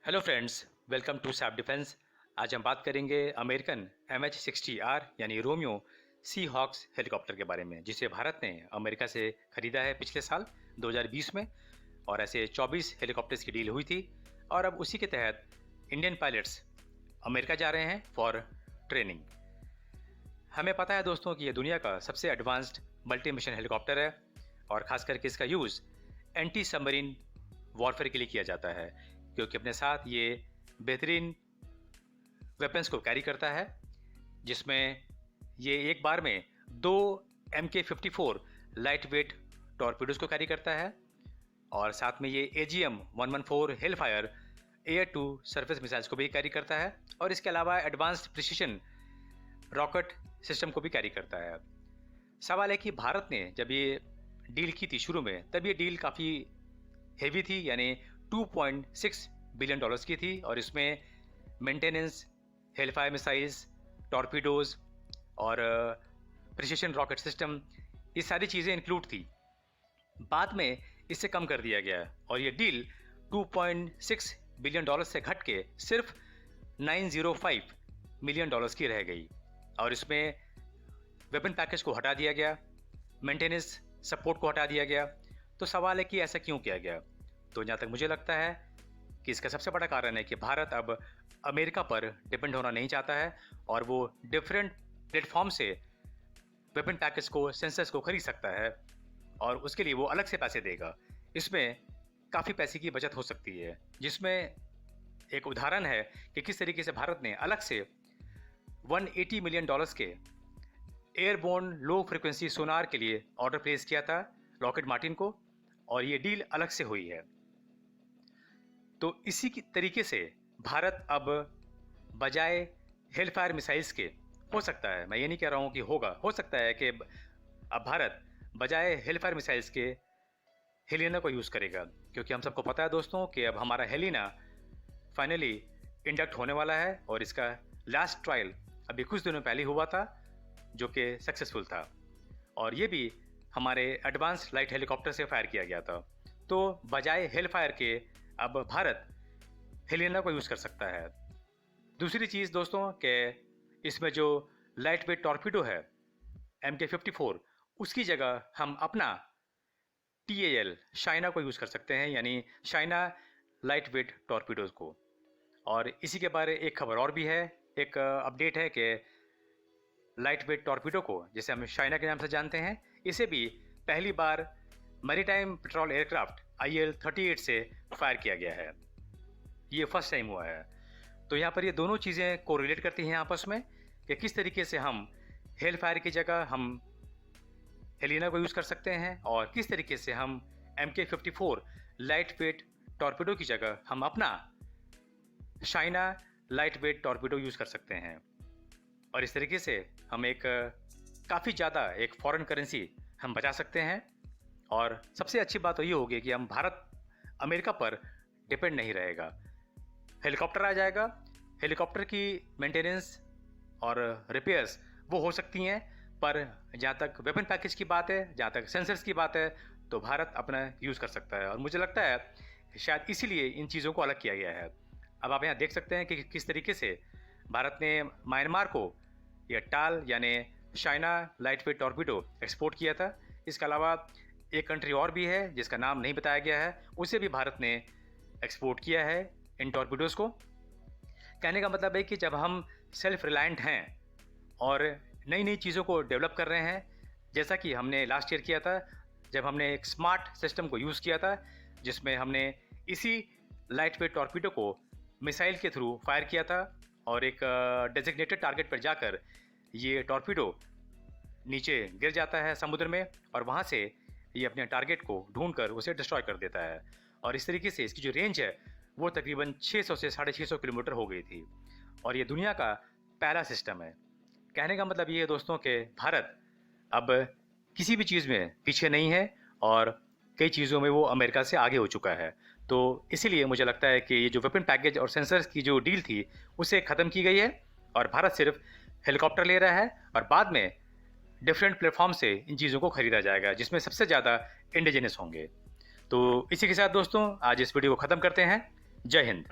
Hello friends, welcome to Sap Defence. आज हम बात करेंगे अमेरिकन MH-60R यानी रोमियो सी हॉक्स हेलीकॉप्टर के बारे में, जिसे भारत ने अमेरिका से खरीदा है पिछले साल 2020 में। और ऐसे 24 हेलीकॉप्टर्स की डील हुई थी और अब उसी के तहत इंडियन पायलट्स अमेरिका जा रहे हैं फॉर ट्रेनिंग। हमें पता है दोस्तों कि ये दुनिया का सबसे एडवांस्ड मल्टी मिशन हेलीकॉप्टर है और ख़ास करके इसका यूज़ एंटी सबमरीन वॉरफेयर के लिए किया जाता है, क्योंकि अपने साथ ये बेहतरीन वेपन्स को कैरी करता है, जिसमें ये एक बार में 2 MK-54 लाइट वेट टॉर्पीडोज को कैरी करता है और साथ में ये AGM-114 Hellfire air to surface missiles को भी कैरी करता है और इसके अलावा एडवांस्ड प्रिसिशन रॉकेट सिस्टम को भी कैरी करता है। सवाल है कि भारत ने जब ये डील की थी शुरू में, तब ये डील काफ़ी हेवी थी, यानी 2.6 बिलियन डॉलर्स की थी और इसमें मेंटेनेंस, हेलफायर मिसाइल्स, टॉर्पीडोज और प्रिसिशन रॉकेट सिस्टम, ये सारी चीज़ें इंक्लूड थी। बाद में इसे कम कर दिया गया और ये डील 2.6 बिलियन डॉलर्स से घट के सिर्फ 905 मिलियन डॉलर्स की रह गई और इसमें वेपन पैकेज को हटा दिया गया, मेंटेनेंस सपोर्ट को हटा दिया गया। तो सवाल है कि ऐसा क्यों किया गया? तो जहाँ तक मुझे लगता है कि इसका सबसे बड़ा कारण है कि भारत अब अमेरिका पर डिपेंड होना नहीं चाहता है और वो डिफरेंट प्लेटफॉर्म से वेपन पैकेज को, सेंसर्स को खरीद सकता है और उसके लिए वो अलग से पैसे देगा। इसमें काफ़ी पैसे की बचत हो सकती है, जिसमें एक उदाहरण है कि किस तरीके से भारत ने अलग से 180 मिलियन डॉलर्स के एयरबोर्न लो फ्रिक्वेंसी सोनार के लिए ऑर्डर प्लेस किया था लॉकहीड मार्टिन को और ये डील अलग से हुई है। तो इसी की तरीके से भारत अब बजाय हेलफायर मिसाइल्स के, हो सकता है, मैं ये नहीं कह रहा हूँ कि होगा, हो सकता है कि अब भारत बजाय हेलफायर मिसाइल्स के हेलिना को यूज़ करेगा, क्योंकि हम सबको पता है दोस्तों कि अब हमारा हेलिना फाइनली इंडक्ट होने वाला है और इसका लास्ट ट्रायल अभी कुछ दिनों पहले हुआ था, जो कि सक्सेसफुल था और ये भी हमारे एडवांस लाइट हेलीकॉप्टर से फायर किया गया था। तो बजाय हेलफायर के अब भारत हेलिना को यूज़ कर सकता है। दूसरी चीज़ दोस्तों कि इसमें जो लाइट वेट टॉर्पीडो है MK-54, उसकी जगह हम अपना TAL शाइना को यूज़ कर सकते हैं, यानी शाइना लाइट वेट टॉर्पीडोज को। और इसी के बारे एक खबर और भी है, एक अपडेट है कि लाइट वेट टॉर्पीडो को, जिसे हम शाइना के नाम से जानते हैं, इसे भी पहली बार मैरीटाइम पेट्रोल एयरक्राफ्ट IL-38 से फायर किया गया है। ये फर्स्ट टाइम हुआ है। तो यहाँ पर ये दोनों चीज़ें कोरिलेट करती हैं आपस में कि किस तरीके से हम हेल फायर की जगह हम हेलिना को यूज़ कर सकते हैं और किस तरीके से हम MK-54 लाइट वेट टॉर्पीडो की जगह हम अपना Shaina light weight torpedo use कर सकते हैं। और इस तरीके से हम एक काफ़ी ज़्यादा एक फॉरेन करेंसी हम बचा सकते हैं और सबसे अच्छी बात तो ये होगी कि हम भारत अमेरिका पर डिपेंड नहीं रहेगा। हेलीकॉप्टर आ जाएगा, हेलीकॉप्टर की मेंटेनेंस और रिपेयर्स वो हो सकती हैं, पर जहाँ तक वेपन पैकेज की बात है, जहाँ तक सेंसर्स की बात है, तो भारत अपना यूज़ कर सकता है और मुझे लगता है कि शायद इसीलिए इन चीज़ों को अलग किया गया है। अब आप यहाँ देख सकते हैं कि किस तरीके से भारत ने म्यांमार को यह टाल यानी Shaina light weight torpedo export किया था। इसके अलावा एक कंट्री और भी है जिसका नाम नहीं बताया गया है, उसे भी भारत ने एक्सपोर्ट किया है इन टॉर्पीडोज़ को। कहने का मतलब है कि जब हम सेल्फ रिलायंट हैं और नई नई चीज़ों को डेवलप कर रहे हैं, जैसा कि हमने लास्ट ईयर किया था जब हमने एक स्मार्ट सिस्टम को यूज़ किया था, जिसमें हमने इसी लाइट वेट टॉर्पीडो को मिसाइल के थ्रू फायर किया था और एक डेजिग्नेटेड टारगेट पर जाकर ये टॉर्पीडो नीचे गिर जाता है समुद्र में और वहाँ से ये अपने टारगेट को ढूंढकर उसे डिस्ट्रॉय कर देता है। और इस तरीके से इसकी जो रेंज है वो तकरीबन 600 से 650 किलोमीटर हो गई थी और ये दुनिया का पहला सिस्टम है। कहने का मतलब ये है दोस्तों कि भारत अब किसी भी चीज़ में पीछे नहीं है और कई चीज़ों में वो अमेरिका से आगे हो चुका है। तो इसीलिए मुझे लगता है कि ये जो वेपन पैकेज और सेंसर्स की जो डील थी उसे ख़त्म की गई है और भारत सिर्फ हेलीकॉप्टर ले रहा है और बाद में डिफरेंट प्लेटफॉर्म से इन चीज़ों को ख़रीदा जाएगा, जिसमें सबसे ज़्यादा इंडिजिनस होंगे। तो इसी के साथ दोस्तों आज इस वीडियो को ख़त्म करते हैं। जय हिंद।